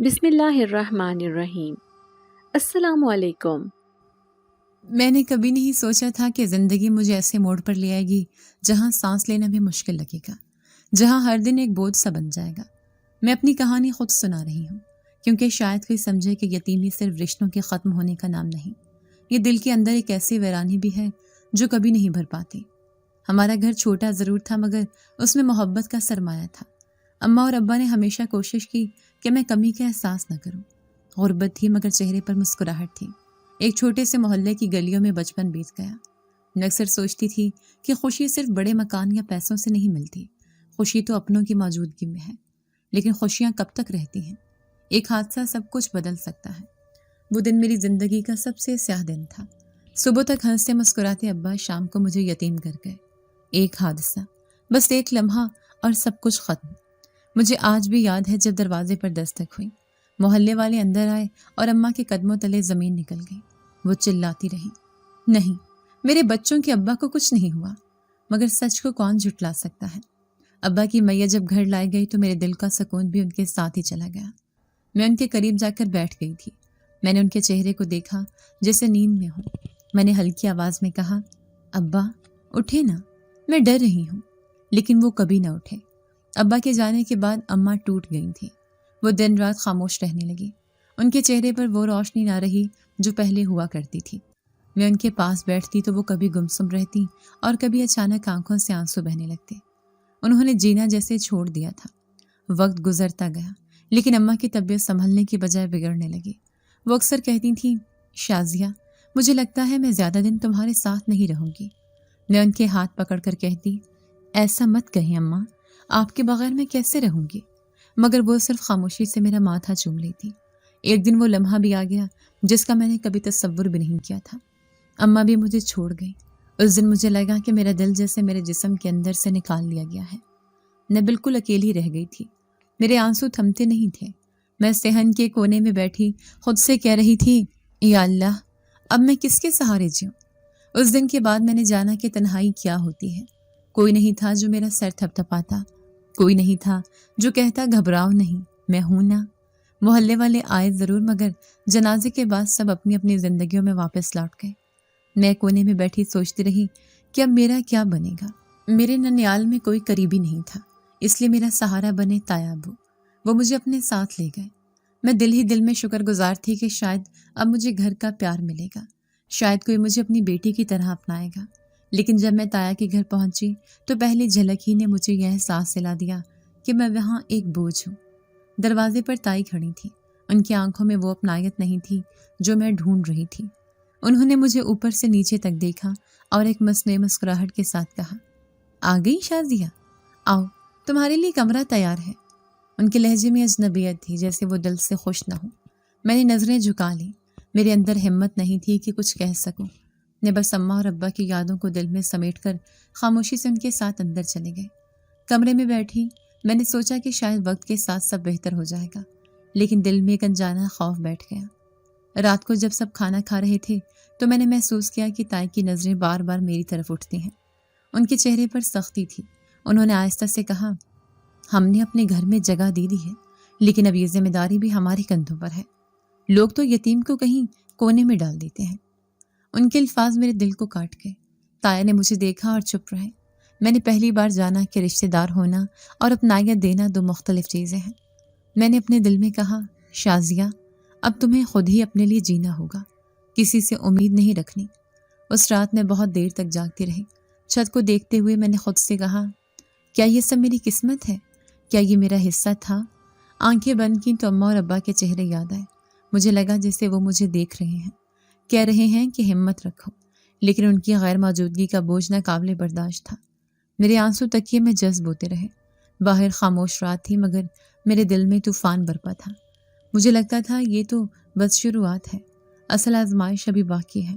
بسم اللہ الرحمن الرحیم۔ السلام علیکم۔ میں نے کبھی نہیں سوچا تھا کہ زندگی مجھے ایسے موڑ پر لے آئے گی جہاں سانس لینا بھی مشکل لگے گا، جہاں ہر دن ایک بوجھ سا بن جائے گا۔ میں اپنی کہانی خود سنا رہی ہوں کیونکہ شاید کوئی سمجھے کہ یتیمی صرف رشتوں کے ختم ہونے کا نام نہیں، یہ دل کے اندر ایک ایسی ویرانی بھی ہے جو کبھی نہیں بھر پاتی۔ ہمارا گھر چھوٹا ضرور تھا مگر اس میں محبت کا سرمایہ تھا۔ اماں اور ابا نے ہمیشہ کوشش کی کہ میں کمی کا احساس نہ کروں۔ غربت تھی مگر چہرے پر مسکراہٹ تھی۔ ایک چھوٹے سے محلے کی گلیوں میں بچپن بیت گیا۔ میں اکثر سوچتی تھی کہ خوشی صرف بڑے مکان یا پیسوں سے نہیں ملتی، خوشی تو اپنوں کی موجودگی میں ہے۔ لیکن خوشیاں کب تک رہتی ہیں؟ ایک حادثہ سب کچھ بدل سکتا ہے۔ وہ دن میری زندگی کا سب سے سیاہ دن تھا۔ صبح تک ہنستے مسکراتے ابا شام کو مجھے یتیم کر گئے۔ ایک حادثہ، بس ایک لمحہ اور سب کچھ ختم۔ مجھے آج بھی یاد ہے جب دروازے پر دستک ہوئی، محلے والے اندر آئے اور اماں کے قدموں تلے زمین نکل گئی۔ وہ چلاتی رہی، نہیں، میرے بچوں کے ابا کو کچھ نہیں ہوا۔ مگر سچ کو کون جھٹلا سکتا ہے؟ ابا کی میت جب گھر لائی گئی تو میرے دل کا سکون بھی ان کے ساتھ ہی چلا گیا۔ میں ان کے قریب جا کر بیٹھ گئی تھی۔ میں نے ان کے چہرے کو دیکھا جیسے نیند میں ہوں۔ میں نے ہلکی آواز میں کہا، ابا اٹھے نا، میں ڈر رہی ہوں۔ لیکن وہ کبھی نہ اٹھے۔ ابا کے جانے کے بعد اماں ٹوٹ گئی تھی۔ وہ دن رات خاموش رہنے لگی۔ ان کے چہرے پر وہ روشنی نہ رہی جو پہلے ہوا کرتی تھی۔ میں ان کے پاس بیٹھتی تو وہ کبھی گمسم رہتی اور کبھی اچانک آنکھوں سے آنسو بہنے لگتے۔ انہوں نے جینا جیسے چھوڑ دیا تھا۔ وقت گزرتا گیا لیکن اماں کی طبیعت سنبھلنے کی بجائے بگڑنے لگی۔ وہ اکثر کہتی تھیں، شازیہ مجھے لگتا ہے میں زیادہ دن تمہارے ساتھ نہیں رہوں گی۔ میں ان کے ہاتھ پکڑ کر کہتی، ایسا مت کہیں اماں، آپ کے بغیر میں کیسے رہوں گی؟ مگر وہ صرف خاموشی سے میرا ماتھا چوم لیتی۔ ایک دن وہ لمحہ بھی آ گیا جس کا میں نے کبھی تصور بھی نہیں کیا تھا۔ اماں بھی مجھے چھوڑ گئی۔ اس دن مجھے لگا کہ میرا دل جیسے میرے جسم کے اندر سے نکال لیا گیا ہے۔ میں بالکل اکیلی رہ گئی تھی۔ میرے آنسو تھمتے نہیں تھے۔ میں صحن کے کونے میں بیٹھی خود سے کہہ رہی تھی، یا اللہ، اب میں کس کے سہارے جیوں؟ اس دن کے بعد میں نے جانا کہ تنہائی کیا ہوتی ہے۔ کوئی نہیں تھا جو میرا سر تھپتھپاتا، کوئی نہیں تھا جو کہتا گھبراؤ نہیں، میں ہوں نا۔ محلے والے آئے ضرور مگر جنازے کے بعد سب اپنی اپنی زندگیوں میں واپس لوٹ گئے۔ میں کونے میں بیٹھی سوچتی رہی کہ اب میرا کیا بنے گا۔ میرے ننیال میں کوئی قریبی نہیں تھا، اس لیے میرا سہارا بنے تایا ابو۔ وہ مجھے اپنے ساتھ لے گئے۔ میں دل ہی دل میں شکر گزار تھی کہ شاید اب مجھے گھر کا پیار ملے گا، شاید کوئی مجھے اپنی بیٹی کی طرح اپنائے گا۔ لیکن جب میں تایا کے گھر پہنچی تو پہلی جھلک ہی نے مجھے یہ احساس دلا دیا کہ میں وہاں ایک بوجھ ہوں۔ دروازے پر تائی کھڑی تھی۔ ان کی آنکھوں میں وہ اپنائیت نہیں تھی جو میں ڈھونڈ رہی تھی۔ انہوں نے مجھے اوپر سے نیچے تک دیکھا اور ایک مصنوعی مسکراہٹ کے ساتھ کہا، آ گئی شازیہ، آؤ تمہارے لیے کمرہ تیار ہے۔ ان کے لہجے میں اجنبیت تھی، جیسے وہ دل سے خوش نہ ہو۔ میں نے نظریں جھکا لیں۔ میرے اندر ہمت نہیں تھی کہ کچھ کہہ سکوں۔ میں بس اماں اور ابا کی یادوں کو دل میں سمیٹ کر خاموشی سے ان کے ساتھ اندر چلے گئے۔ کمرے میں بیٹھی میں نے سوچا کہ شاید وقت کے ساتھ سب بہتر ہو جائے گا، لیکن دل میں ایک انجانا خوف بیٹھ گیا۔ رات کو جب سب کھانا کھا رہے تھے تو میں نے محسوس کیا کہ تائی کی نظریں بار بار میری طرف اٹھتی ہیں۔ ان کے چہرے پر سختی تھی۔ انہوں نے آہستہ سے کہا، ہم نے اپنے گھر میں جگہ دے دی ہے، لیکن اب یہ ذمہ داری بھی ہمارے کندھوں پر ہے۔ لوگ تو یتیم کو کہیں کونے میں ڈال دیتے ہیں۔ ان کے الفاظ میرے دل کو کاٹ گئے۔ تایا نے مجھے دیکھا اور چپ رہے۔ میں نے پہلی بار جانا کہ رشتہ دار ہونا اور اپنائیت دینا دو مختلف چیزیں ہیں۔ میں نے اپنے دل میں کہا، شازیہ اب تمہیں خود ہی اپنے لیے جینا ہوگا، کسی سے امید نہیں رکھنی۔ اس رات میں بہت دیر تک جاگتی رہی۔ چھت کو دیکھتے ہوئے میں نے خود سے کہا، کیا یہ سب میری قسمت ہے؟ کیا یہ میرا حصہ تھا؟ آنکھیں بند کی تو اماں اور ابا کے چہرے یاد آئے۔ مجھے لگا جیسے وہ مجھے دیکھ رہے ہیں، کہہ رہے ہیں کہ ہمت رکھو، لیکن ان کی غیر موجودگی کا بوجھ نہ قابل برداشت تھا۔ میرے آنسو تکیے میں جذب ہوتے رہے۔ باہر خاموش رات تھی مگر میرے دل میں طوفان برپا تھا۔ مجھے لگتا تھا یہ تو بس شروعات ہے، اصل آزمائش ابھی باقی ہے۔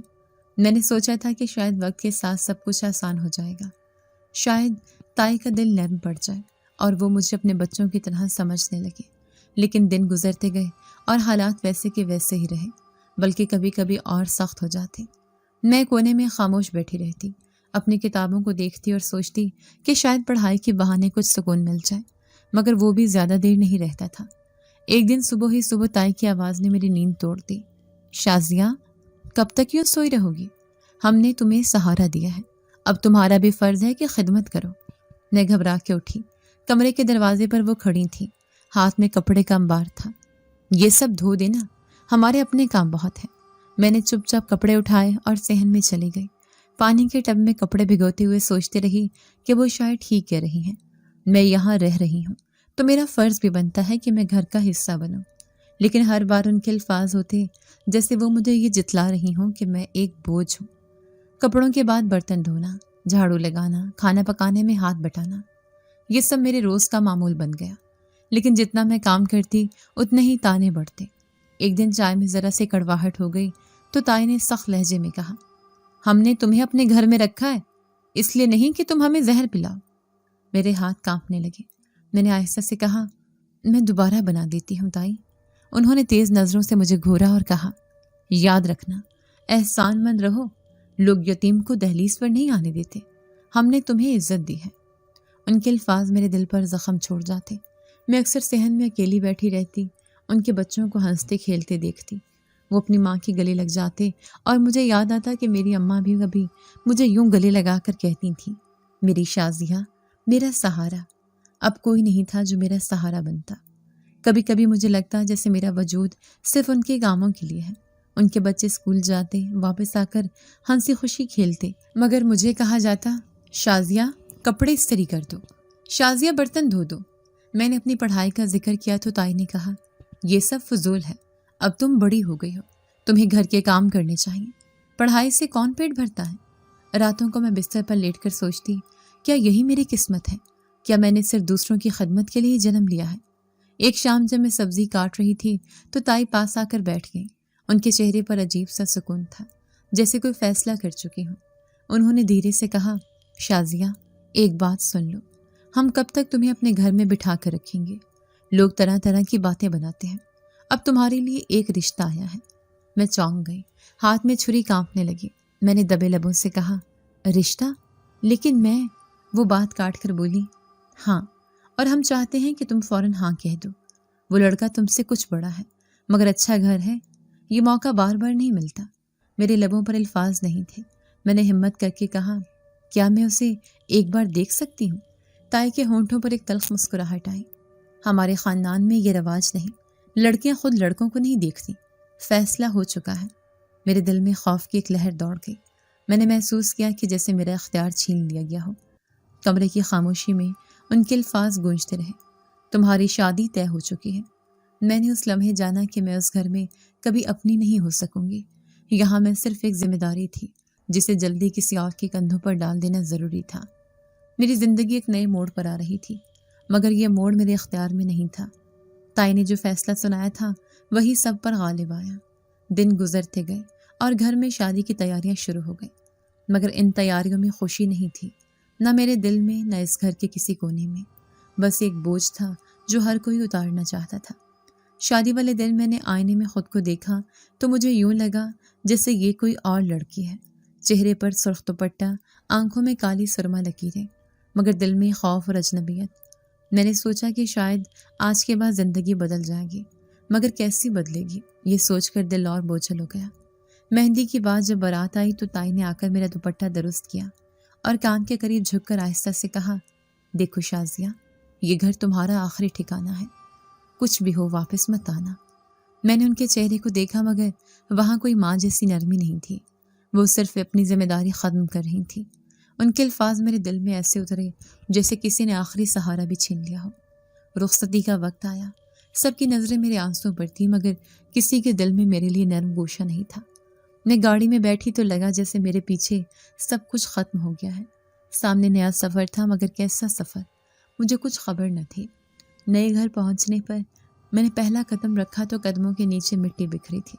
میں نے سوچا تھا کہ شاید وقت کے ساتھ سب کچھ آسان ہو جائے گا، شاید تائی کا دل نرم پڑ جائے اور وہ مجھے اپنے بچوں کی طرح سمجھنے لگے۔ لیکن دن گزرتے گئے اور حالات ویسے کے ویسے ہی رہے، بلکہ کبھی کبھی اور سخت ہو جاتے۔ میں کونے میں خاموش بیٹھی رہتی، اپنی کتابوں کو دیکھتی اور سوچتی کہ شاید پڑھائی کے بہانے کچھ سکون مل جائے، مگر وہ بھی زیادہ دیر نہیں رہتا تھا۔ ایک دن صبح ہی صبح تائی کی آواز نے میری نیند توڑ دی۔ شازیہ، کب تک یوں سوئی رہو گی؟ ہم نے تمہیں سہارا دیا ہے، اب تمہارا بھی فرض ہے کہ خدمت کرو۔ میں گھبرا کے اٹھی۔ کمرے کے دروازے پر وہ کھڑی تھی، ہاتھ میں کپڑے کا انبار تھا۔ یہ سب دھو دینا، ہمارے اپنے کام بہت ہیں۔ میں نے چپ چاپ کپڑے اٹھائے اور صحن میں چلی گئی۔ پانی کے ٹب میں کپڑے بھگوتے ہوئے سوچتے رہی کہ وہ شاید ٹھیک کہہ رہی ہیں۔ میں یہاں رہ رہی ہوں تو میرا فرض بھی بنتا ہے کہ میں گھر کا حصہ بنوں، لیکن ہر بار ان کے الفاظ ہوتے جیسے وہ مجھے یہ جتلا رہی ہوں کہ میں ایک بوجھ ہوں۔ کپڑوں کے بعد برتن دھونا، جھاڑو لگانا، کھانا پکانے میں ہاتھ بٹانا، یہ سب میرے روز کا معمول بن گیا۔ لیکن جتنا میں کام کرتی اتنے ہی تانے بڑھتے۔ ایک دن چائے میں ذرا سی کڑواہٹ ہو گئی تو تائی نے سخت لہجے میں کہا، ہم نے تمہیں اپنے گھر میں رکھا ہے، اس لیے نہیں کہ تم ہمیں زہر پلاؤ۔ میرے ہاتھ کانپنے لگے۔ میں نے آہستہ سے کہا، میں دوبارہ بنا دیتی ہوں تائی۔ انہوں نے تیز نظروں سے مجھے گھورا اور کہا، یاد رکھنا، احسان مند رہو، لوگ یتیم کو دہلیز پر نہیں آنے دیتے، ہم نے تمہیں عزت دی ہے۔ ان کے الفاظ میرے دل پر زخم چھوڑ جاتے۔ میں اکثر صحن میں اکیلی بیٹھی رہتی، ان کے بچوں کو ہنستے کھیلتے دیکھتی۔ وہ اپنی ماں کے گلے لگ جاتے اور مجھے یاد آتا کہ میری اماں بھی کبھی مجھے یوں گلے لگا کر کہتی تھیں، میری شازیہ، میرا سہارا۔ اب کوئی نہیں تھا جو میرا سہارا بنتا۔ کبھی کبھی مجھے لگتا جیسے میرا وجود صرف ان کے کاموں کے لیے ہے۔ ان کے بچے اسکول جاتے، واپس آ کر ہنسی خوشی کھیلتے، مگر مجھے کہا جاتا، شازیہ کپڑے استری کر دو، شازیہ برتن دھو دو۔ میں نے اپنی پڑھائی کا ذکر کیا تو تائی نے کہا، یہ سب فضول ہے، اب تم بڑی ہو گئی ہو، تمہیں گھر کے کام کرنے چاہیے، پڑھائی سے کون پیٹ بھرتا ہے؟ راتوں کو میں بستر پر لیٹ کر سوچتی، کیا یہی میری قسمت ہے؟ کیا میں نے صرف دوسروں کی خدمت کے لیے جنم لیا ہے؟ ایک شام جب میں سبزی کاٹ رہی تھی تو تائی پاس آ کر بیٹھ گئی۔ ان کے چہرے پر عجیب سا سکون تھا، جیسے کوئی فیصلہ کر چکی ہوں۔ انہوں نے دھیرے سے کہا، شازیہ ایک بات سن لو، ہم کب تک تمہیں اپنے گھر میں بٹھا کر رکھیں گے؟ لوگ طرح طرح کی باتیں بناتے ہیں، اب تمہارے لیے ایک رشتہ آیا ہے۔ میں چونک گئی، ہاتھ میں چھری کانپنے لگی۔ میں نے دبے لبوں سے کہا، رشتہ؟ لیکن میں… وہ بات کاٹ کر بولی، ہاں، اور ہم چاہتے ہیں کہ تم فوراً ہاں کہہ دو۔ وہ لڑکا تم سے کچھ بڑا ہے، مگر اچھا گھر ہے، یہ موقع بار بار نہیں ملتا۔ میرے لبوں پر الفاظ نہیں تھے۔ میں نے ہمت کر کے کہا، کیا میں اسے ایک بار دیکھ سکتی ہوں؟ تائی کے ہونٹوں پر ایک تلخ مسکراہٹ آئی۔ ہمارے خاندان میں یہ رواج نہیں، لڑکیاں خود لڑکوں کو نہیں دیکھتی، فیصلہ ہو چکا ہے۔ میرے دل میں خوف کی ایک لہر دوڑ گئی۔ میں نے محسوس کیا کہ جیسے میرا اختیار چھین لیا گیا ہو۔ کمرے کی خاموشی میں ان کے الفاظ گونجتے رہے، تمہاری شادی طے ہو چکی ہے۔ میں نے اس لمحے جانا کہ میں اس گھر میں کبھی اپنی نہیں ہو سکوں گی۔ یہاں میں صرف ایک ذمہ داری تھی جسے جلدی کسی اور کے کندھوں پر ڈال دینا ضروری تھا۔ میری زندگی ایک نئے موڑ پر آ رہی تھی، مگر یہ موڑ میرے اختیار میں نہیں تھا۔ تائی نے جو فیصلہ سنایا تھا وہی سب پر غالب آیا۔ دن گزرتے گئے اور گھر میں شادی کی تیاریاں شروع ہو گئیں، مگر ان تیاریوں میں خوشی نہیں تھی، نہ میرے دل میں، نہ اس گھر کے کسی کونے میں۔ بس ایک بوجھ تھا جو ہر کوئی اتارنا چاہتا تھا۔ شادی والے دن میں نے آئینے میں خود کو دیکھا تو مجھے یوں لگا جیسے یہ کوئی اور لڑکی ہے۔ چہرے پر سرخ دوپٹہ، آنکھوں میں کالی سرما لکیریں، مگر دل میں خوف اور اجنبیت۔ میں نے سوچا کہ شاید آج کے بعد زندگی بدل جائے گی، مگر کیسی بدلے گی، یہ سوچ کر دل اور بوجھل ہو گیا۔ مہندی کی بعد جب بارات آئی تو تائی نے آ کر میرا دوپٹہ درست کیا اور کان کے قریب جھک کر آہستہ سے کہا، دیکھو شازیہ، یہ گھر تمہارا آخری ٹھکانہ ہے، کچھ بھی ہو واپس مت آنا۔ میں نے ان کے چہرے کو دیکھا، مگر وہاں کوئی ماں جیسی نرمی نہیں تھی، وہ صرف اپنی ذمہ داری ختم کر رہی تھی۔ ان کے الفاظ میرے دل میں ایسے اترے جیسے کسی نے آخری سہارا بھی چھین لیا ہو۔ رخصتی کا وقت آیا، سب کی نظریں میرے آنسوں پر تھی، مگر کسی کے دل میں میرے لیے نرم گوشہ نہیں تھا۔ میں گاڑی میں بیٹھی تو لگا جیسے میرے پیچھے سب کچھ ختم ہو گیا ہے۔ سامنے نیا سفر تھا، مگر کیسا سفر، مجھے کچھ خبر نہ تھی۔ نئے گھر پہنچنے پر میں نے پہلا قدم رکھا تو قدموں کے نیچے مٹی بکھری تھی۔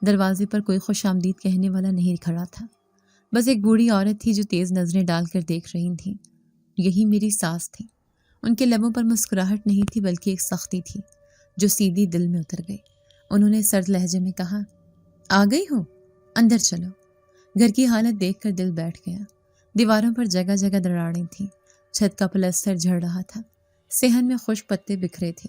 دروازے پر کوئی خوش آمدید کہنے والا نہیں کھڑا تھا، بس ایک بوڑھی عورت تھی جو تیز نظریں ڈال کر دیکھ رہی تھی۔ یہی میری ساس تھی۔ ان کے لبوں پر مسکراہٹ نہیں تھی، بلکہ ایک سختی تھی جو سیدھی دل میں اتر گئی۔ انہوں نے سرد لہجے میں کہا، آ گئی ہو، اندر چلو۔ گھر کی حالت دیکھ کر دل بیٹھ گیا۔ دیواروں پر جگہ جگہ دراڑیں تھیں، چھت کا پلستر جھڑ رہا تھا، صحن میں خشک پتے بکھرے تھے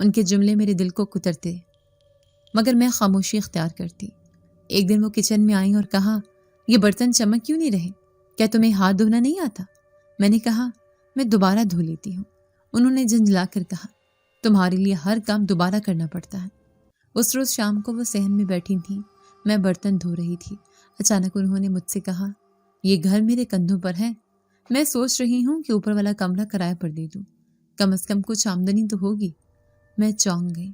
ان کے جملے میرے دل کو کترتے، مگر میں خاموشی اختیار کرتی۔ ایک دن وہ کچن میں آئیں اور کہا، یہ برتن چمک کیوں نہیں رہے؟ کیا تمہیں ہاتھ دھونا نہیں آتا؟ میں نے کہا، میں دوبارہ دھو لیتی ہوں۔ انہوں نے جھنجھلا کر کہا، تمہارے لیے ہر کام دوبارہ کرنا پڑتا ہے۔ اس روز شام کو وہ صحن میں بیٹھی تھیں، میں برتن دھو رہی تھی۔ اچانک انہوں نے مجھ سے کہا، یہ گھر میرے کندھوں پر ہے، میں سوچ رہی ہوں کہ اوپر والا کمرہ کرائے پر دے دوں، کم از کم کچھ آمدنی تو ہوگی۔ میں چونک گئی۔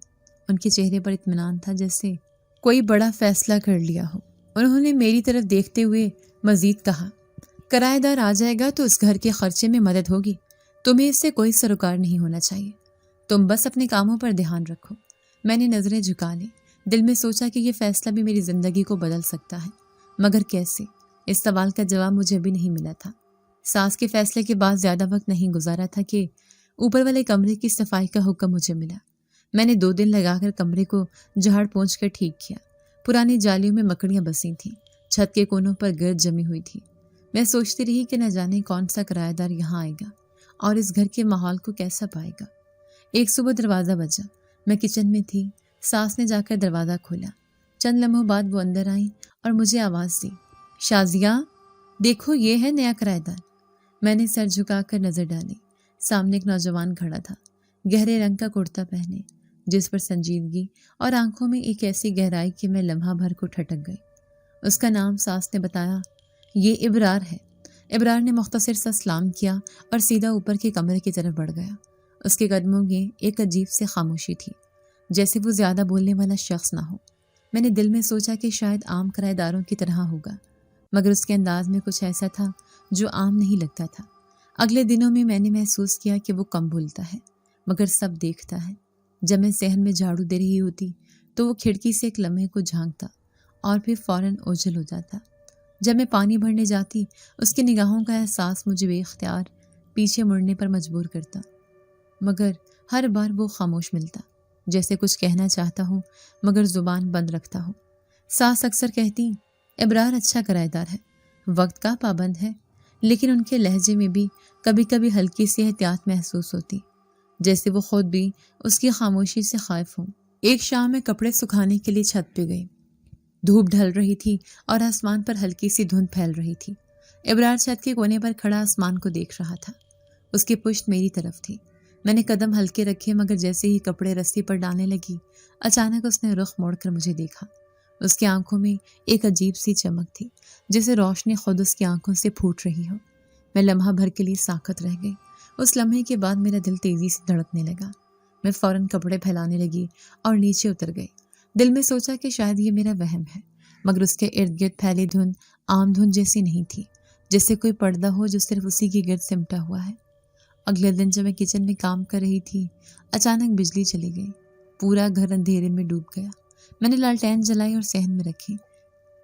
ان کے چہرے پر اطمینان تھا، جیسے کوئی بڑا فیصلہ کر لیا ہو۔ انہوں نے میری طرف دیکھتے ہوئے مزید کہا، کرایہ دار آ جائے گا تو اس گھر کے خرچے میں مدد ہوگی، تمہیں اس سے کوئی سروکار نہیں ہونا چاہیے، تم بس اپنے کاموں پر دھیان رکھو۔ میں نے نظریں جھکا لی، دل میں سوچا کہ یہ فیصلہ بھی میری زندگی کو بدل سکتا ہے، مگر کیسے؟ اس سوال کا جواب مجھے بھی نہیں ملا تھا۔ ساس کے فیصلے کے بعد زیادہ وقت نہیں گزارا تھا کہ اوپر والے کمرے کی صفائی کا حکم مجھے ملا۔ میں نے 2 دن لگا کر کمرے کو جھاڑ پونچھ کر ٹھیک کیا۔ پرانی جالیوں میں مکڑیاں بسی تھیں، چھت کے کونوں پر گرد جمی ہوئی تھی۔ میں سوچتی رہی کہ نہ جانے کون سا کرایہ دار یہاں آئے گا اور اس گھر کے ماحول کو کیسا پائے گا۔ ایک صبح دروازہ بجا، میں کچن میں تھی، ساس نے جا کر دروازہ کھولا۔ چند لمحوں بعد وہ اندر آئیں اور مجھے آواز دی، شازیہ، دیکھو یہ ہے نیا کرایہ دار۔ میں نے سر جھکا کر نظر ڈالی۔ سامنے ایک نوجوان کھڑا تھا، گہرے رنگ کا کرتا پہنے، جس پر سنجیدگی اور آنکھوں میں ایک ایسی گہرائی کہ میں لمحہ بھر کو ٹھٹک گئی۔ اس کا نام ساس نے بتایا، یہ ابرار ہے۔ ابرار نے مختصر سا سلام کیا اور سیدھا اوپر کے کمرے کی طرف بڑھ گیا۔ اس کے قدموں میں ایک عجیب سی خاموشی تھی، جیسے وہ زیادہ بولنے والا شخص نہ ہو۔ میں نے دل میں سوچا کہ شاید عام کرایہ داروں کی طرح ہوگا، مگر اس کے انداز میں کچھ ایسا تھا جو عام نہیں لگتا تھا۔ اگلے دنوں میں نے محسوس کیا کہ وہ کم بولتا ہے، مگر سب دیکھتا ہے۔ جب میں صحن میں جھاڑو دے رہی ہوتی تو وہ کھڑکی سے ایک لمحے کو جھانکتا اور پھر فوراً اوجھل ہو جاتا۔ جب میں پانی بھرنے جاتی، اس کی نگاہوں کا احساس مجھے بے اختیار پیچھے مڑنے پر مجبور کرتا، مگر ہر بار وہ خاموش ملتا، جیسے کچھ کہنا چاہتا ہو مگر زبان بند رکھتا ہو۔ ساس اکثر کہتی، ابرار اچھا کرایہ دار ہے، وقت کا پابند ہے، لیکن ان کے لہجے میں بھی کبھی کبھی ہلکی سی احتیاط محسوس ہوتی، جیسے وہ خود بھی اس کی خاموشی سے خائف ہوں۔ ایک شام میں کپڑے سکھانے کے لیے چھت پہ گئی۔ دھوپ ڈھل رہی تھی اور آسمان پر ہلکی سی دھند پھیل رہی تھی۔ ابرار چھت کے کونے پر کھڑا آسمان کو دیکھ رہا تھا، اس کی پشت میری طرف تھی۔ میں نے قدم ہلکے رکھے، مگر جیسے ہی کپڑے رسی پر ڈالنے لگی، اچانک اس نے رخ موڑ کر مجھے دیکھا۔ اس کی آنکھوں میں ایک عجیب سی چمک تھی، جیسے روشنی خود اس کی آنکھوں سے پھوٹ رہی ہو۔ میں لمحہ بھر کے لیے ساکت رہ گئی۔ اس لمحے کے بعد میرا دل تیزی سے دھڑکنے لگا۔ میں فوراً کپڑے پھیلانے لگی اور نیچے اتر گئی۔ دل میں سوچا کہ شاید یہ میرا وہم ہے، مگر اس کے ارد گرد پھیلی دھند عام دھند جیسی نہیں تھی، جیسے کوئی پردہ ہو جو صرف اسی کے گرد سمٹا ہوا ہے۔ اگلے دن جب میں کچن میں کام کر رہی تھی، اچانک بجلی چلی گئی۔ پورا گھر اندھیرے میں ڈوب گیا۔ میں نے لالٹین جلائی اور صحن میں رکھی۔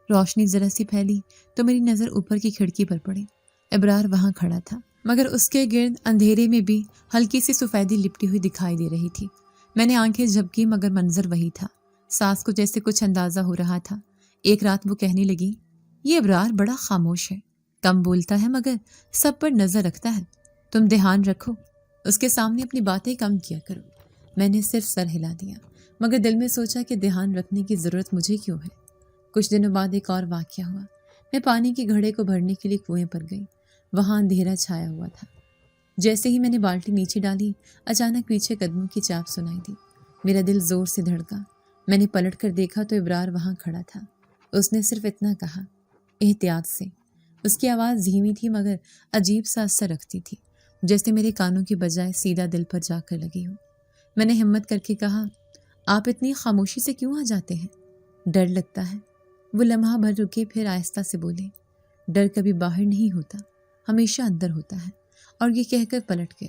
روشنی ذرا سی پھیلی تو میری نظر اوپر کی کھڑکی پر پڑی۔ ابرار وہاں کھڑا تھا، مگر اس کے گرد اندھیرے میں بھی ہلکی سی سفیدی لپٹی ہوئی دکھائی دے رہی تھی۔ میں نے آنکھیں جھپکی، مگر منظر وہی تھا۔ ساس کو جیسے کچھ اندازہ ہو رہا تھا۔ ایک رات وہ کہنے لگی، یہ ابرار بڑا خاموش ہے، کم بولتا ہے مگر سب پر نظر رکھتا ہے، تم دھیان رکھو، اس کے سامنے اپنی باتیں کم کیا کرو۔ میں نے صرف سر ہلا دیا، مگر دل میں سوچا کہ دھیان رکھنے کی ضرورت مجھے کیوں ہے۔ کچھ دنوں بعد ایک اور واقعہ ہوا۔ میں پانی کے گھڑے کو بھرنے کے لیے کنویں پر گئی۔ وہاں اندھیرا چھایا ہوا تھا۔ جیسے ہی میں نے بالٹی نیچے ڈالی، اچانک پیچھے قدموں کی چاپ سنائی دی۔ میرا دل زور سے دھڑکا۔ میں نے پلٹ کر دیکھا تو ابرار وہاں کھڑا تھا۔ اس نے صرف اتنا کہا، احتیاط سے۔ اس کی آواز دھیمی تھی مگر عجیب سا اثر رکھتی تھی، جیسے میرے کانوں کی بجائے سیدھا دل پر جا کر لگی ہو۔ میں نے ہمت کر کے کہا، آپ اتنی خاموشی سے کیوں آ جاتے ہیں؟ ڈر لگتا ہے۔ وہ لمحہ بھر رکے، پھر آہستہ سے بولے، ڈر کبھی باہر نہیں ہوتا، ہمیشہ اندر ہوتا ہے، اور یہ کہہ کر پلٹ گئے۔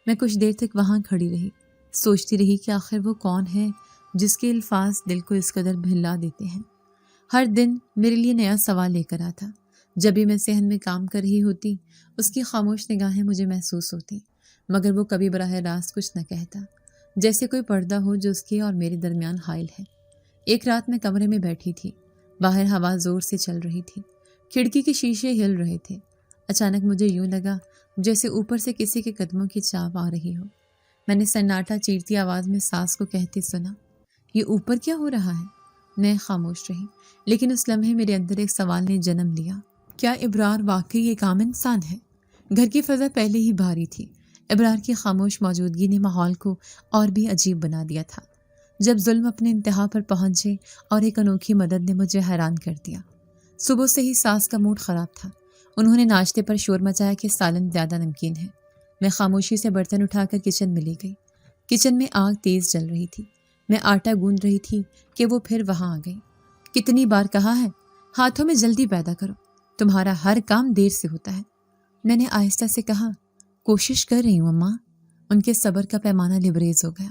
میں کچھ دیر تک وہاں کھڑی رہی، سوچتی رہی کہ آخر وہ کون ہے جس کے الفاظ دل کو اس قدر بھلا دیتے ہیں۔ ہر دن میرے لیے نیا سوال لے کر آتا۔ جب بھی میں صحن میں کام کر رہی ہوتی، اس کی خاموش نگاہیں مجھے محسوس ہوتی، مگر وہ کبھی براہ راست کچھ نہ کہتا، جیسے کوئی پردہ ہو جو اس کے اور میرے درمیان حائل ہے۔ ایک رات میں کمرے میں بیٹھی تھی، باہر ہوا زور سے چل رہی تھی، کھڑکی کے شیشے ہل رہے تھے۔ اچانک مجھے یوں لگا جیسے اوپر سے کسی کے قدموں کی چاپ آ رہی ہو۔ میں نے سناٹا چیرتی آواز میں ساس کو کہتے سنا، یہ اوپر کیا ہو رہا ہے؟ میں خاموش رہی، لیکن اس لمحے میرے اندر ایک سوال نے جنم لیا، کیا ابرار واقعی ایک عام انسان ہے؟ گھر کی فضا پہلے ہی بھاری تھی، ابرار کی خاموش موجودگی نے ماحول کو اور بھی عجیب بنا دیا تھا۔ جب ظلم اپنے انتہا پر پہنچے اور ایک انوکھی مدد نے مجھے حیران کر دیا۔ صبح سے ہی ساس کا موڈ خراب تھا، انہوں نے ناشتے پر شور مچایا کہ سالن زیادہ نمکین ہے۔ میں خاموشی سے برتن اٹھا کر کچن میں لے گئی۔ کچن میں آگ تیز جل رہی تھی، میں آٹا گوندھ رہی تھی کہ وہ پھر وہاں آ گئی۔ کتنی بار کہا ہے ہاتھوں میں جلدی پیدا کرو، تمہارا ہر کام دیر سے ہوتا ہے۔ میں نے آہستہ سے کہا، کوشش کر رہی ہوں اماں۔ ان کے صبر کا پیمانہ لبریز ہو گیا۔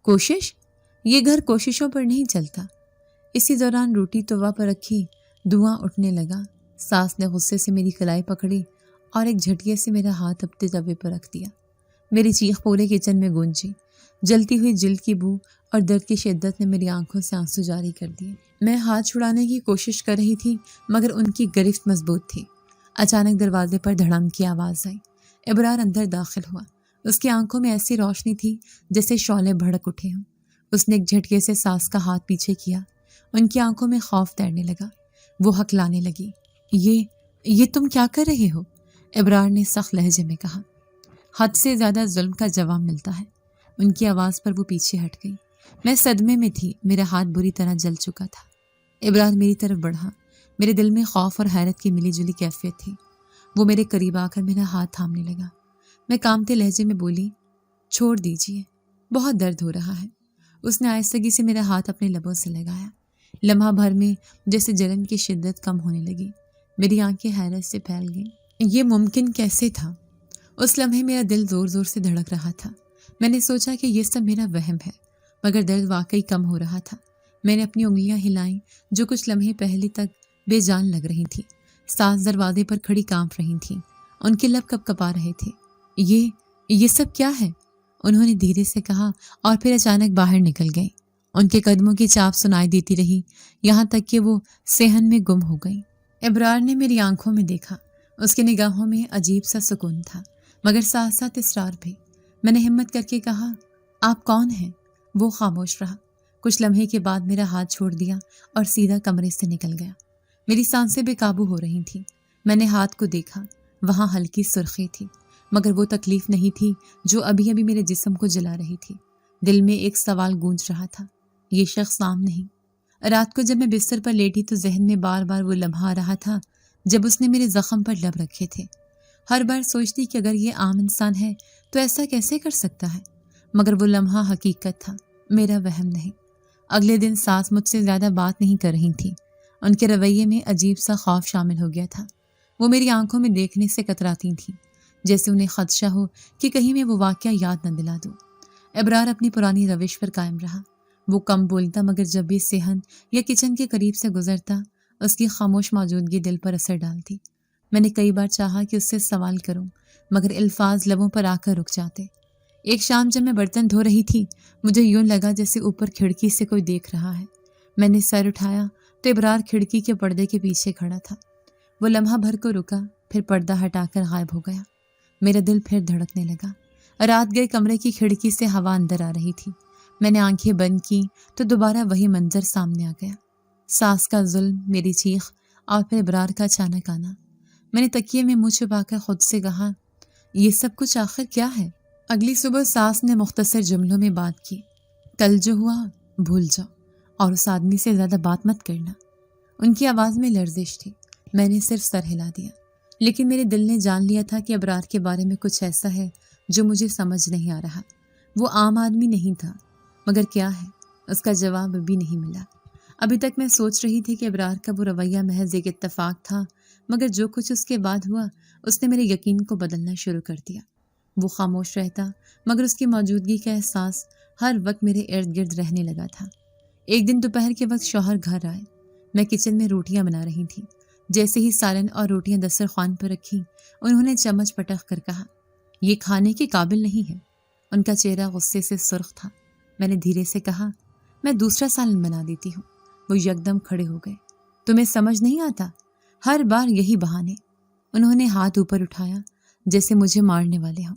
کوشش؟ یہ گھر کوششوں پر نہیں چلتا۔ اسی دوران روٹی توا پر رکھی، دھواں اٹھنے لگا۔ ساس نے غصے سے میری کلائی پکڑی اور ایک جھٹکے سے میرا ہاتھ اپنے توے پر رکھ دیا۔ میری چیخ پورے کچن میں گونجی۔ جلتی ہوئی جلد کی بو اور درد کی شدت نے میری آنکھوں سے آنسو جاری کر دیے۔ میں ہاتھ چھڑانے کی کوشش کر رہی تھی مگر ان کی گرفت مضبوط تھی۔ اچانک دروازے پر دھڑم کی آواز آئی۔ ابرار اندر داخل ہوا۔ اس کی آنکھوں میں ایسی روشنی تھی جیسے شعلے بھڑک اٹھے ہوں۔ اس نے ایک جھٹکے سے ساس کا ہاتھ پیچھے کیا۔ ان کی آنکھوں میں خوف تیرنے لگا۔ وہ ہکلانے لگی، یہ تم کیا کر رہے ہو؟ ابرار نے سخت لہجے میں کہا۔ حد سے زیادہ ظلم کا جواب ملتا ہے۔ ان کی آواز پر وہ پیچھے ہٹ گئی۔ میں صدمے میں تھی، میرا ہاتھ بری طرح جل چکا تھا۔ ابرار میری طرف بڑھا، میرے دل میں خوف اور حیرت کی ملی جلی کیفیت تھی۔ وہ میرے قریب آ کر میرا ہاتھ تھامنے لگا۔ میں کانپتے لہجے میں بولی، چھوڑ دیجیے، بہت درد ہو رہا ہے۔ اس نے آہستگی سے میرا ہاتھ اپنے لبوں سے لگایا۔ لمحہ بھر میں جیسے جلن کی شدت کم ہونے لگی۔ میری آنکھیں حیرت سے پھیل گئیں۔ یہ ممکن کیسے تھا؟ اس لمحے میرا دل زور زور سے دھڑک رہا تھا۔ میں نے سوچا کہ یہ سب میرا وہم ہے، مگر درد واقعی کم ہو رہا تھا۔ میں نے اپنی انگلیاں ہلائیں جو کچھ لمحے پہلے تک بے جان لگ رہی تھیں۔ ساس دروازے پر کھڑی کانپ رہی تھیں، ان کے لب کپ کپا رہے تھے۔ یہ سب کیا ہے؟ انہوں نے دھیرے سے کہا اور پھر اچانک باہر نکل گئیں۔ ان کے قدموں کی چاپ سنائی دیتی رہی یہاں تک کہ وہ صحن میں گم ہو گئیں۔ ابرار نے میری آنکھوں میں دیکھا۔ اس کی نگاہوں میں عجیب سا سکون تھا مگر ساتھ ساتھ اصرار بھی۔ میں نے ہمت کر کے کہا، آپ کون ہیں؟ وہ خاموش رہا۔ کچھ لمحے کے بعد میرا ہاتھ چھوڑ دیا اور سیدھا کمرے سے نکل گیا۔ میری سانسیں بے قابو ہو رہی تھیں۔ میں نے ہاتھ کو دیکھا، وہاں ہلکی سرخی تھی مگر وہ تکلیف نہیں تھی جو ابھی ابھی میرے جسم کو جلا رہی تھی۔ دل میں ایک سوال گونج رہا تھا، یہ شخص عام نہیں۔ رات کو جب میں بستر پر لیٹی تو ذہن میں بار بار وہ لمحہ آ رہا تھا جب اس نے میرے زخم پر لب رکھے تھے۔ ہر بار سوچتی کہ اگر یہ عام انسان ہے تو ایسا کیسے کر سکتا ہے، مگر وہ لمحہ حقیقت تھا، میرا وہم نہیں۔ اگلے دن ساس مجھ سے زیادہ بات نہیں کر رہی تھی۔ ان کے رویے میں عجیب سا خوف شامل ہو گیا تھا۔ وہ میری آنکھوں میں دیکھنے سے کتراتی تھیں جیسے انہیں خدشہ ہو کہ کہیں میں وہ واقعہ یاد نہ دلا دوں۔ ابرار اپنی پرانی روش پر قائم رہا۔ وہ کم بولتا مگر جب بھی صحن یا کچن کے قریب سے گزرتا اس کی خاموش موجودگی دل پر اثر ڈالتی۔ میں نے کئی بار چاہا کہ اس سے سوال کروں مگر الفاظ لبوں پر آ کر رک جاتے۔ ایک شام جب میں برتن دھو رہی تھی مجھے یوں لگا جیسے اوپر کھڑکی سے کوئی دیکھ رہا ہے۔ میں نے سر اٹھایا تو ابرار کھڑکی کے پردے کے پیچھے کھڑا تھا۔ وہ لمحہ بھر کو رکا پھر پردہ ہٹا کر غائب ہو گیا۔ میرا دل پھر دھڑکنے لگا۔ رات گئے کمرے کی کھڑکی سے ہوا اندر آ رہی تھی۔ میں نے آنکھیں بند کی تو دوبارہ وہی منظر سامنے آ گیا، ساس کا ظلم، میری چیخ اور پھر ابرار کا اچانک آنا۔ میں نے تکیے میں منہ چھپا کر خود سے کہا، یہ سب کچھ آخر کیا ہے؟ اگلی صبح ساس نے مختصر جملوں میں بات کی، کل جو ہوا بھول جاؤ اور اس آدمی سے زیادہ بات مت کرنا۔ ان کی آواز میں لرزش تھی۔ میں نے صرف سر ہلا دیا، لیکن میرے دل نے جان لیا تھا کہ ابرار کے بارے میں کچھ ایسا ہے جو مجھے سمجھ نہیں آ رہا۔ وہ عام آدمی نہیں تھا، مگر کیا ہے؟ اس کا جواب ابھی نہیں ملا۔ ابھی تک میں سوچ رہی تھی کہ ابرار کا وہ رویہ محض ایک اتفاق تھا، مگر جو کچھ اس کے بعد ہوا اس نے میرے یقین کو بدلنا شروع کر دیا۔ وہ خاموش رہتا مگر اس کی موجودگی کا احساس ہر وقت میرے ارد گرد رہنے لگا تھا۔ ایک دن دوپہر کے وقت شوہر گھر آئے۔ میں کچن میں روٹیاں بنا رہی تھی۔ جیسے ہی سالن اور روٹیاں دسترخوان پر رکھی انہوں نے چمچ پٹک کر کہا، یہ کھانے کے قابل نہیں ہے۔ ان کا چہرہ غصے سے سرخ تھا۔ میں نے دھیرے سے کہا، میں دوسرا سالن بنا دیتی ہوں۔ وہ یکدم کھڑے ہو گئے۔ تمہیں سمجھ نہیں آتا؟ ہر بار یہی بہانے۔ انہوں نے ہاتھ اوپر اٹھایا جیسے مجھے مارنے والے ہوں۔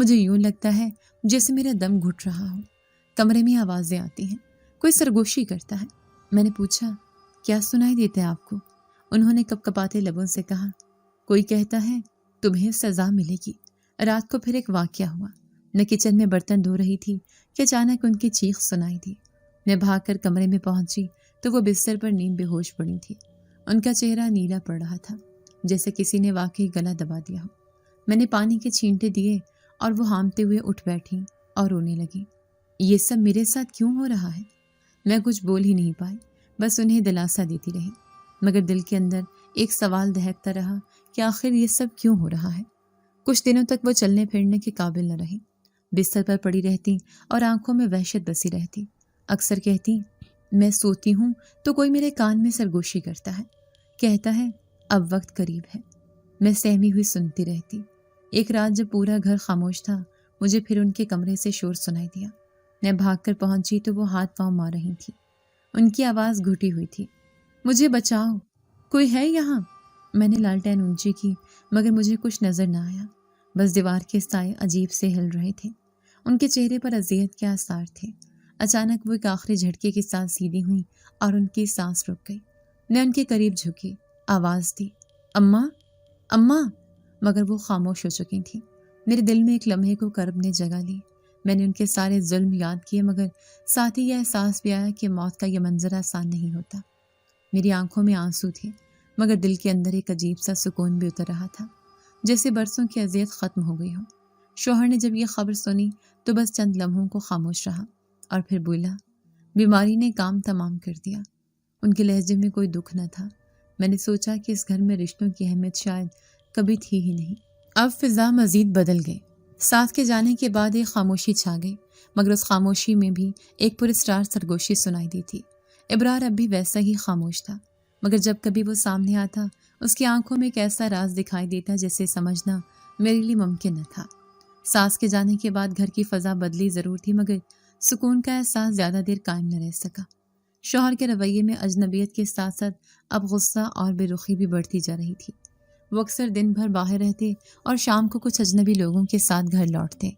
مجھے یوں لگتا ہے جیسے میرا دم گھٹ رہا ہو۔ کمرے میں آوازیں آتی ہیں، کوئی سرگوشی کرتا ہے۔ میں نے پوچھا کیا سنائی دیتا ہے آپ کو؟ انہوں نے کپ کپاتے لبوں سے کہا کوئی کہتا ہے تمہیں سزا ملے گی۔ رات کو پھر ایک واقعہ ہوا۔ میں کچن میں برتن دھو رہی تھی کہ اچانک ان کی چیخ سنائی دی۔ میں بھاگ کر کمرے میں پہنچی تو وہ بستر پر نیم بے ہوش پڑی تھی۔ ان کا چہرہ نیلا پڑ رہا تھا، جیسے کسی نے واقعی گلا دبا دیا ہو۔ میں نے پانی کے چھینٹے دیے اور وہ ہامتے ہوئے اٹھ بیٹھی اور رونے لگی۔ یہ سب میرے ساتھ کیوں ہو رہا ہے؟ میں کچھ بول ہی نہیں پائی، بس انہیں دلاسا دیتی رہی، مگر دل کے اندر ایک سوال دہکتا رہا کہ آخر یہ سب کیوں ہو رہا ہے۔ کچھ دنوں تک وہ چلنے پھرنے کے قابل نہ رہی، بستر پر پڑی رہتی اور آنکھوں میں وحشت بسی رہتی۔ اکثر کہتی میں سوتی ہوں تو کوئی میرے کان میں سرگوشی کرتا ہے، کہتا ہے اب وقت قریب ہے۔ میں سہمی ہوئی سنتی رہتی۔ ایک رات جب پورا گھر خاموش تھا، مجھے پھر ان کے کمرے سے شور سنائی دیا۔ میں بھاگ کر پہنچی تو وہ ہاتھ پاؤں مار رہی تھی۔ ان کی آواز گھٹی ہوئی تھی، مجھے بچاؤ، کوئی ہے یہاں؟ میں نے لالٹین اونچی کی مگر مجھے کچھ نظر نہ آیا، بس دیوار کے سائے عجیب سے ہل رہے تھے۔ ان کے چہرے پر اذیت کے آثار تھے۔ اچانک وہ ایک آخری جھٹکے کے ساتھ سیدھی ہوئی اور ان کی سانس رک گئی۔ میں ان کے قریب جھکی، آواز دی اماں اماں، مگر وہ خاموش ہو چکی تھیں۔ میرے دل میں ایک لمحے کو کرب نے جگہ لی۔ میں نے ان کے سارے ظلم یاد کیے، مگر ساتھ ہی یہ احساس بھی آیا کہ موت کا یہ منظر آسان نہیں ہوتا۔ میری آنکھوں میں آنسو تھے، مگر دل کے اندر ایک عجیب سا سکون بھی اتر رہا تھا، جیسے برسوں کی اذیت ختم ہو گئی ہو۔ شوہر نے جب یہ خبر سنی تو بس چند لمحوں کو خاموش رہا اور پھر بولا بیماری نے کام تمام کر دیا۔ ان کے لہجے میں کوئی دکھ نہ تھا۔ میں نے سوچا کہ اس گھر میں رشتوں کی اہمیت شاید کبھی تھی ہی نہیں۔ اب فضا مزید بدل گئی۔ ساتھ کے جانے کے بعد ایک خاموشی چھا گئی، مگر اس خاموشی میں بھی ایک پراسرار سرگوشی سنائی دی تھی۔ ابرار اب بھی ویسا ہی خاموش تھا، مگر جب کبھی وہ سامنے آتا اس کی آنکھوں میں ایک ایسا راز دکھائی دیتا جسے سمجھنا میرے لیے ممکن نہ تھا۔ ساس کے جانے کے بعد گھر کی فضا بدلی ضرور تھی، مگر سکون کا احساس زیادہ دیر قائم نہ رہ سکا۔ شوہر کے رویے میں اجنبیت کے ساتھ ساتھ اب غصہ اور بے رخی بھی بڑھتی جا رہی تھی۔ وہ اکثر دن بھر باہر رہتے اور شام کو کچھ اجنبی لوگوں کے ساتھ گھر لوٹتے۔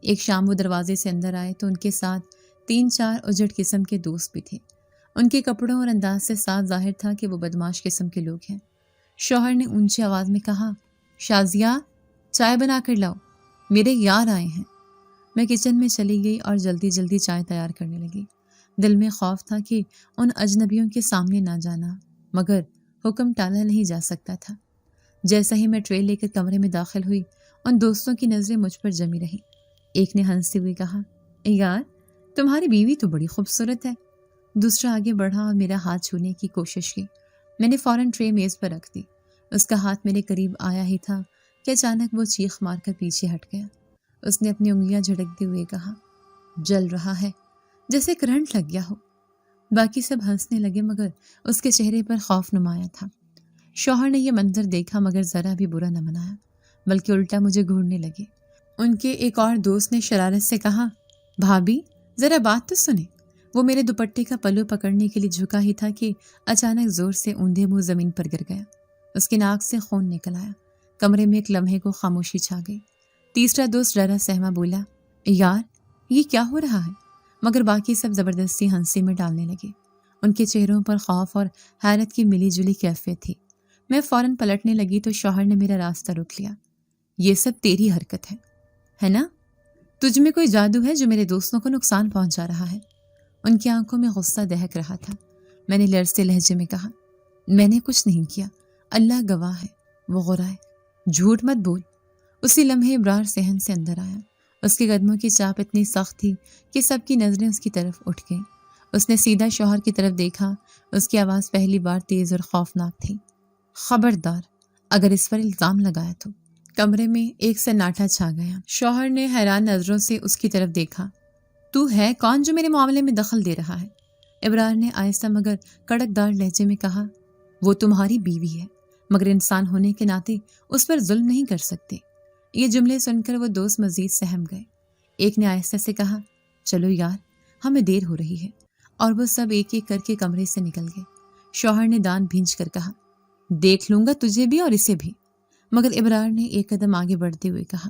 ایک شام وہ دروازے سے اندر آئے تو ان کے ساتھ 3-4 اجڑ قسم کے دوست بھی تھے۔ ان کے کپڑوں اور انداز سے صاف ظاہر تھا کہ وہ بدماش قسم کے لوگ ہیں۔ شوہر نے اونچی آواز میں کہا شازیہ، چائے بنا کر لاؤ، میرے یار آئے ہیں۔ میں کچن میں چلی گئی اور جلدی جلدی چائے تیار کرنے لگی۔ دل میں خوف تھا کہ ان اجنبیوں کے سامنے نہ جانا، مگر حکم ٹالا نہیں جا سکتا تھا۔ جیسا ہی میں ٹرے لے کر کمرے میں داخل ہوئی، ان دوستوں کی نظریں مجھ پر جمی رہیں۔ ایک نے ہنستے ہوئے کہا یار، تمہاری بیوی تو بڑی خوبصورت ہے۔ دوسرا آگے بڑھا اور میرا ہاتھ چھونے کی کوشش کی۔ میں نے فوراً ٹرے میز پر رکھ دی۔ اس کا ہاتھ میرے قریب آیا ہی تھا کہ اچانک وہ چیخ مار کر پیچھے ہٹ گیا۔ اس نے اپنی انگلیاں جھڑکتے ہوئے کہا جل رہا ہے، جیسے کرنٹ لگ گیا ہو۔ باقی سب ہنسنے لگے، مگر اس کے چہرے پر خوف نمایاں تھا۔ شوہر نے یہ منظر دیکھا مگر ذرا بھی برا نہ منایا، بلکہ الٹا مجھے گھورنے لگے۔ ان کے ایک اور دوست نے شرارت سے کہا بھابھی، ذرا بات تو سنیں۔ وہ میرے دوپٹے کا پلو پکڑنے کے لیے جھکا ہی تھا کہ اچانک زور سے اوندھے منہ زمین پر گر گیا۔ اس کی ناک سے خون نکل آیا۔ کمرے میں ایک لمحے کو خاموشی چھا گئی۔ تیسرا دوست ڈرا سہما بولا یار، یہ کیا ہو رہا ہے؟ مگر باقی سب زبردستی ہنسی میں ڈالنے لگے۔ ان کے چہروں پر خوف اور حیرت کی ملی جلی کیفیت تھی۔ میں فوراً پلٹنے لگی تو شوہر نے میرا راستہ روک لیا۔ یہ سب تیری حرکت ہے نا؟ تجھ میں کوئی جادو ہے جو میرے دوستوں کو نقصان پہنچا رہا ہے۔ ان کی آنکھوں میں غصہ دہک رہا تھا۔ میں نے لرزتے لہجے میں کہا میں نے کچھ نہیں کیا، اللہ گواہ ہے۔ وہ غرائے جھوٹ مت بول۔ اسی لمحے ابرار صحن سے اندر آیا۔ اس کے قدموں کی چاپ اتنی سخت تھی کہ سب کی نظریں اس کی طرف اٹھ گئیں۔ اس نے سیدھا شوہر کی طرف دیکھا۔ اس کی آواز پہلی بار تیز اور خوفناک تھی۔ خبردار اگر اس پر الزام لگایا تو۔ کمرے میں ایک سناٹا چھا گیا۔ شوہر نے حیران نظروں سے اس کی طرف دیکھا۔ تو ہے کون جو میرے معاملے میں دخل دے رہا ہے؟ ابرار نے آہستہ مگر کڑک دار لہجے میں کہا وہ تمہاری بیوی ہے، مگر انسان ہونے کے ناطے اس پر ظلم نہیں کر سکتے۔ یہ جملے سن کر وہ دوست مزید سہم گئے۔ ایک نے آہستہ سے کہا چلو یار، ہمیں دیر ہو رہی ہے، اور وہ سب ایک ایک کر کے کمرے سے نکل گئے۔ شوہر نے دان بھینچ کر کہا دیکھ لوں گا تجھے بھی اور اسے بھی، مگر ابرار نے ایک قدم آگے بڑھتے ہوئے کہا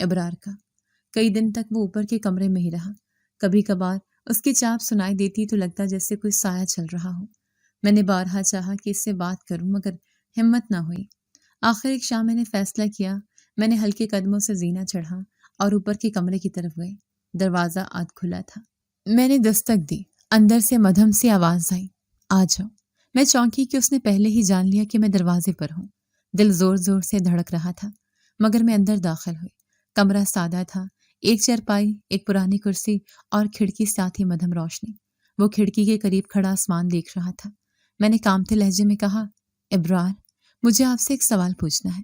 ابرار کا۔ کئی دن تک وہ اوپر کے کمرے میں ہی رہا۔ کبھی کبھار اس کی چاپ سنائی دیتی تو لگتا جیسے کوئی سایہ چل رہا ہو۔ میں نے بارہا چاہا کہ اس سے بات کروں مگر ہمت نہ ہوئی۔ آخر ایک شام میں نے فیصلہ کیا۔ میں نے ہلکے قدموں سے زینہ چڑھا اور اوپر کے کمرے کی طرف گئی۔ دروازہ آدھ کھلا تھا۔ میں نے دستک دی۔ اندر سے مدھم سی آواز آئی، آ جاؤ۔ میں چونکی کہ اس نے پہلے ہی جان لیا کہ میں دروازے پر ہوں۔ دل زور زور سے دھڑک رہا تھا مگر میں اندر داخل ہوئی۔ کمرہ سادہ تھا، ایک چارپائی، ایک پرانی کرسی اور کھڑکی ساتھ ہی مدھم روشنی۔ وہ کھڑکی کے قریب کھڑا آسمان دیکھ رہا تھا۔ میں نے کانپتے لہجے میں کہا، ابرار، مجھے آپ سے ایک سوال پوچھنا ہے۔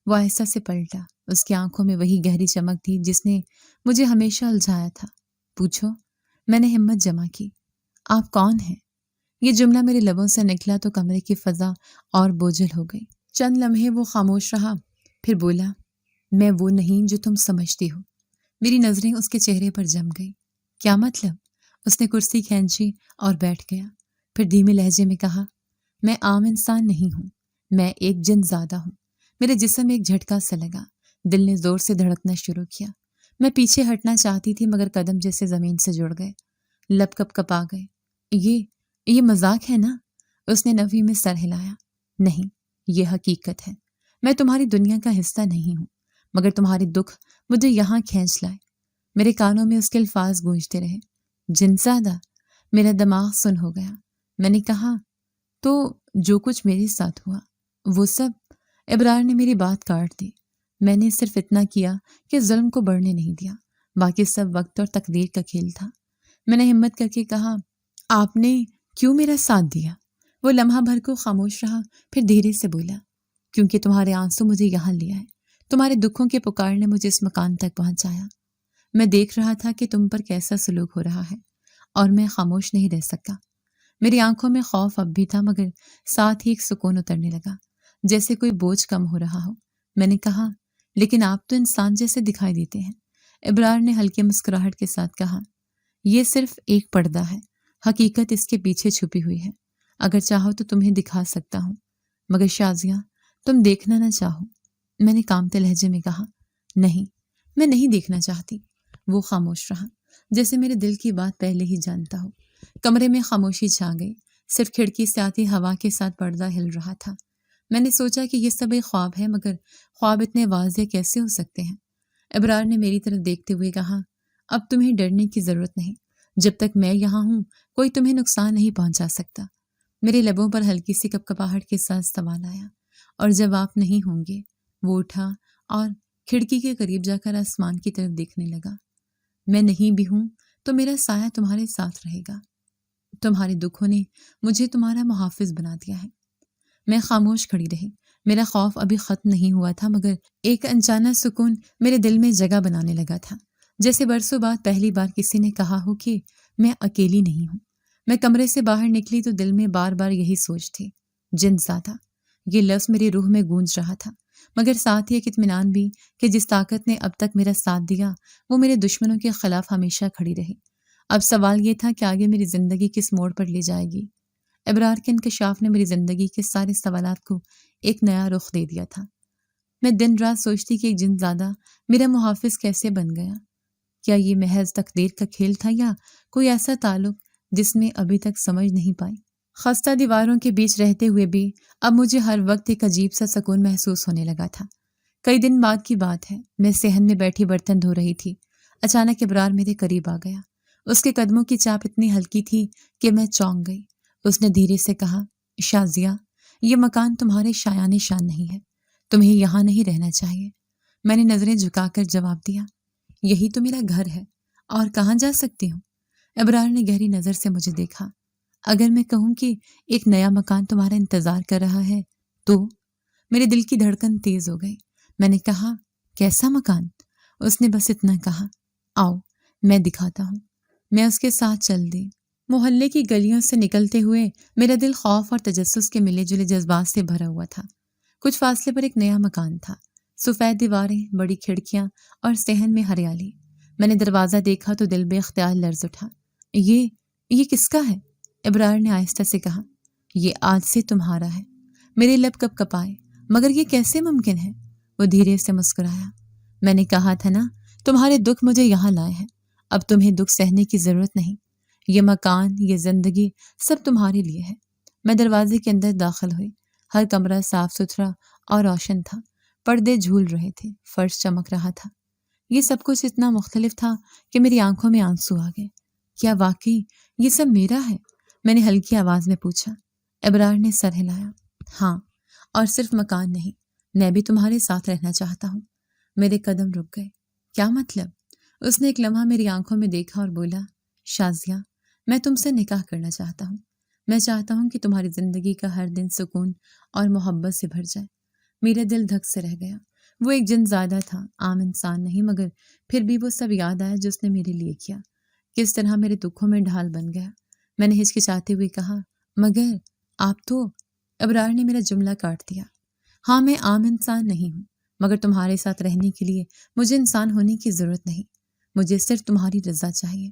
وہ آہستہ سے پلٹا۔ اس کی آنکھوں میں وہی گہری چمک تھی جس نے مجھے ہمیشہ الجھایا تھا۔ پوچھو۔ میں نے ہمت جمع کی۔ آپ کون ہیں؟ یہ جملہ میرے لبوں سے نکلا تو کمرے کی فضا اور بوجھل ہو گئی۔ چند لمحے وہ خاموش رہا، پھر بولا، میں وہ نہیں جو تم سمجھتی ہو۔ میری نظریں اس کے چہرے پر جم گئی۔ کیا مطلب؟ اس نے کرسی کھینچی اور بیٹھ گیا۔ پھر دھیمے لہجے میں کہا، میں عام انسان نہیں ہوں، میں ایک جن زادہ ہوں۔ میرے جسم ایک جھٹکا سا لگا، دل نے زور سے دھڑکنا شروع کیا۔ میں پیچھے ہٹنا چاہتی تھی مگر قدم جیسے زمین سے جڑ گئے، لب کپ کپا گئے۔ یہ مذاق ہے نا؟ اس نے نفی میں سر ہلایا۔ نہیں، یہ حقیقت ہے۔ میں تمہاری دنیا کا حصہ نہیں ہوں مگر تمہارے دکھ مجھے یہاں کھینچ لائے۔ میرے کانوں میں اس کے الفاظ گونجتے رہے، جنزادہ۔ میرا دماغ سن ہو گیا۔ میں نے کہا، تو جو کچھ میرے ساتھ ہوا وہ سب؟ ابرار نے میری بات کاٹ دی۔ میں نے صرف اتنا کیا کہ ظلم کو بڑھنے نہیں دیا، باقی سب وقت اور تقدیر کا کھیل تھا۔ میں نے ہمت کر کے کہا، آپ نے کیوں میرا ساتھ دیا؟ وہ لمحہ بھر کو خاموش رہا، پھر دھیرے سے بولا، کیونکہ تمہارے آنسو مجھے یہاں لے آئے، تمہارے دکھوں کے پکار نے مجھے اس مکان تک پہنچایا۔ میں دیکھ رہا تھا کہ تم پر کیسا سلوک ہو رہا ہے اور میں خاموش نہیں رہ سکا۔ میری آنکھوں میں خوف اب بھی تھا مگر ساتھ ہی ایک سکون اترنے لگا، جیسے کوئی بوجھ کم ہو رہا ہو۔ میں نے کہا، لیکن آپ تو انسان جیسے دکھائی دیتے ہیں۔ ابرار نے ہلکی مسکراہٹ کے ساتھ کہا، یہ صرف ایک پردہ ہے، حقیقت اس کے پیچھے چھپی ہوئی ہے۔ اگر چاہو تو تمہیں دکھا سکتا ہوں مگر شازیہ، تم دیکھنا نہ چاہو۔ میں نے کانپتے لہجے میں کہا، نہیں، میں نہیں دیکھنا چاہتی۔ وہ خاموش رہا، جیسے میرے دل کی بات پہلے ہی جانتا ہو۔ کمرے میں خاموشی چھا گئی، صرف کھڑکی سے آتی ہوا کے ساتھ پردہ ہل رہا تھا۔ میں نے سوچا کہ یہ سب ایک خواب ہے مگر خواب اتنے واضح کیسے ہو سکتے ہیں؟ ابرار نے میری طرف دیکھتے ہوئے کہا، اب تمہیں ڈرنے کی ضرورت نہیں، جب تک میں یہاں ہوں کوئی تمہیں نقصان نہیں پہنچا سکتا۔ میرے لبوں پر ہلکی سی کپکپاہٹ کے ساتھ سوال آیا، اور جب آپ نہیں ہوں گے؟ وہ اٹھا اور کھڑکی کے قریب جا کر آسمان کی طرف دیکھنے لگا۔ میں نہیں بھی ہوں تو میرا سایہ تمہارے ساتھ رہے گا۔ تمہارے دکھوں نے مجھے تمہارا محافظ بنا دیا ہے۔ میں خاموش کھڑی رہی۔ میرا خوف ابھی ختم نہیں ہوا تھا مگر ایک انجانا سکون میرے دل میں جگہ بنانے لگا تھا، جیسے برسوں بعد پہلی بار کسی نے کہا ہو کہ میں اکیلی نہیں ہوں۔ میں کمرے سے باہر نکلی تو دل میں بار بار یہی سوچ تھی، جن زادہ۔ یہ لفظ میری روح میں گونج رہا تھا مگر ساتھ ہی ایک اطمینان بھی کہ جس طاقت نے اب تک میرا ساتھ دیا وہ میرے دشمنوں کے خلاف ہمیشہ کھڑی رہی۔ اب سوال یہ تھا کہ آگے میری زندگی کس موڑ پر لے جائے گی۔ ابرار کے انکشاف نے میری زندگی کے سارے سوالات کو ایک نیا رخ دے دیا تھا۔ میں دن رات سوچتی کہ ایک جن زادہ میرا محافظ کیسے بن گیا۔ کیا یہ محض تقدیر کا کھیل تھا یا کوئی ایسا تعلق جس میں ابھی تک سمجھ نہیں پائی؟ خستہ دیواروں کے بیچ رہتے ہوئے بھی اب مجھے ہر وقت ایک عجیب سا سکون محسوس ہونے لگا تھا۔ کئی دن بعد کی بات ہے، میں صحن میں بیٹھی برتن دھو رہی تھی۔ اچانک ابرار میرے قریب آ گیا۔ اس کے قدموں کی چاپ اتنی ہلکی تھی کہ میں چونک گئی۔ اس نے دھیرے سے کہا، شازیہ، یہ مکان تمہارے شایان شان نہیں ہے، تمہیں یہاں نہیں رہنا چاہیے۔ میں نے نظریں جھکا کر جواب دیا، یہی تو میرا گھر ہے اور کہاں جا سکتی ہوں؟ ابرار نے گہری نظر سے مجھے دیکھا۔ اگر میں کہوں کہ ایک نیا مکان تمہارا انتظار کر رہا ہے تو؟ میرے دل کی دھڑکن تیز ہو گئی۔ میں نے کہا، کیسا مکان؟ اس نے بس اتنا کہا، آؤ میں دکھاتا ہوں۔ میں اس کے ساتھ چل دی۔ محلے کی گلیوں سے نکلتے ہوئے میرا دل خوف اور تجسس کے ملے جلے جذبات سے بھرا ہوا تھا۔ کچھ فاصلے پر ایک نیا مکان تھا، سفید دیواریں، بڑی کھڑکیاں اور صحن میں ہریالی۔ میں نے دروازہ دیکھا تو دل بے اختیار لرز اٹھا۔ یہ کس کا ہے؟ ابرار نے آہستہ سے کہا، یہ آج سے تمہارا ہے۔ میرے لب کپ کپائے، مگر یہ کیسے ممکن ہے؟ وہ دھیرے سے مسکرایا۔ میں نے کہا تھا نا، تمہارے دکھ مجھے یہاں لائے ہیں، اب تمہیں دکھ سہنے کی ضرورت نہیں۔ یہ مکان، یہ زندگی سب تمہارے لیے ہے۔ میں دروازے کے اندر داخل ہوئی۔ ہر کمرہ صاف ستھرا اور روشن تھا، پردے جھول رہے تھے، فرش چمک رہا تھا۔ یہ سب کچھ اتنا مختلف تھا کہ میری آنکھوں میں آنسو آ گئے۔ کیا واقعی یہ سب میرا ہے؟ میں نے ہلکی آواز میں پوچھا۔ ابرار نے سر ہلایا۔ ہاں، اور صرف مکان نہیں، میں بھی تمہارے ساتھ رہنا چاہتا ہوں۔ میرے قدم رک گئے۔ کیا مطلب؟ اس نے ایک لمحہ میری آنکھوں میں دیکھا اور بولا، شازیہ، میں تم سے نکاح کرنا چاہتا ہوں۔ میں چاہتا ہوں کہ تمہاری زندگی کا ہر دن سکون اور محبت سے بھر جائے۔ میرا دل دھک سے رہ گیا۔ وہ ایک جن زادہ تھا، عام انسان نہیں، مگر پھر بھی وہ سب یاد آیا جو اس نے میرے لیے کیا، کس طرح میرے دکھوں میں ڈھال بن گیا۔ میں نے ہچکچاتے ہوئے کہا، مگر آپ تو… ابرار نے میرا جملہ کاٹ دیا۔ ہاں، میں عام انسان نہیں ہوں، مگر تمہارے ساتھ رہنے کے لیے مجھے انسان ہونے کی ضرورت نہیں۔ مجھے صرف تمہاری رضا چاہیے۔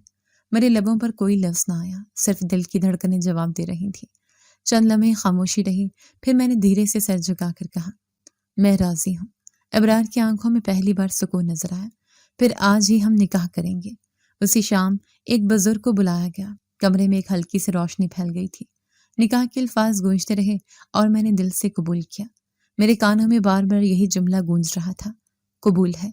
میرے لبوں پر کوئی لفظ نہ آیا، صرف دل کی دھڑکنیں جواب دے رہی تھی۔ چند لمحے خاموشی رہی، پھر میں نے دھیرے سے سر جھکا کر کہا، میں راضی ہوں۔ ابرار کی آنکھوں میں پہلی بار سکون نظر آیا۔ پھر آج ہی ہم نکاح کریں گے۔ اسی شام ایک بزرگ کو بلایا گیا۔ کمرے میں ایک ہلکی سی روشنی پھیل گئی تھی۔ نکاح کے الفاظ گونجتے رہے اور میں نے دل سے قبول کیا۔ میرے کانوں میں بار بار یہی جملہ گونج رہا تھا، قبول ہے۔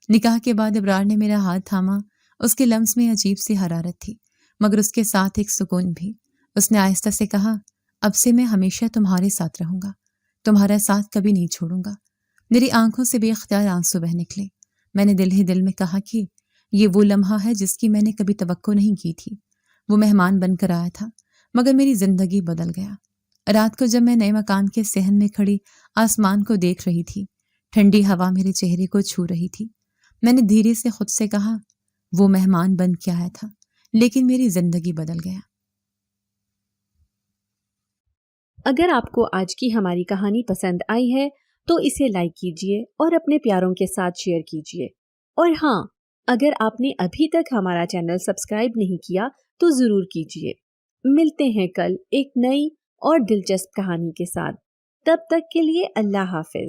نکاح کے بعد ابرار نے میرا ہاتھ تھاما۔ اس کے لمس میں عجیب سی حرارت تھی، مگر اس کے ساتھ ایک سکون بھی۔ اس نے آہستہ سے کہا، اب سے میں ہمیشہ تمہارے ساتھ رہوں گا، تمہارا ساتھ کبھی نہیں چھوڑوں گا۔ میری آنکھوں سے بے اختیار آنسو بہہ نکلے۔ میں نے دل ہی دل میں کہا کہ یہ وہ لمحہ ہے جس کی میں نے کبھی توقع نہیں کی تھی۔ وہ مہمان بن کر آیا تھا، مگر میری زندگی بدل گیا۔ رات کو جب میں نئے مکان کے صحن میں کھڑی آسمان کو دیکھ رہی تھی، ٹھنڈی ہوا میرے چہرے کو چھو رہی تھی، میں نے دھیرے سے خود سے کہا، وہ مہمان بن کے آیا تھا، لیکن میری زندگی بدل گیا۔ اگر آپ کو آج کی ہماری کہانی پسند آئی ہے تو اسے لائک کیجیے اور اپنے پیاروں کے ساتھ شیئر کیجیے۔ اور ہاں، اگر آپ نے ابھی تک ہمارا چینل سبسکرائب نہیں کیا تو ضرور کیجیے۔ ملتے ہیں کل ایک نئی اور دلچسپ کہانی کے ساتھ۔ تب تک کے لیے اللہ حافظ۔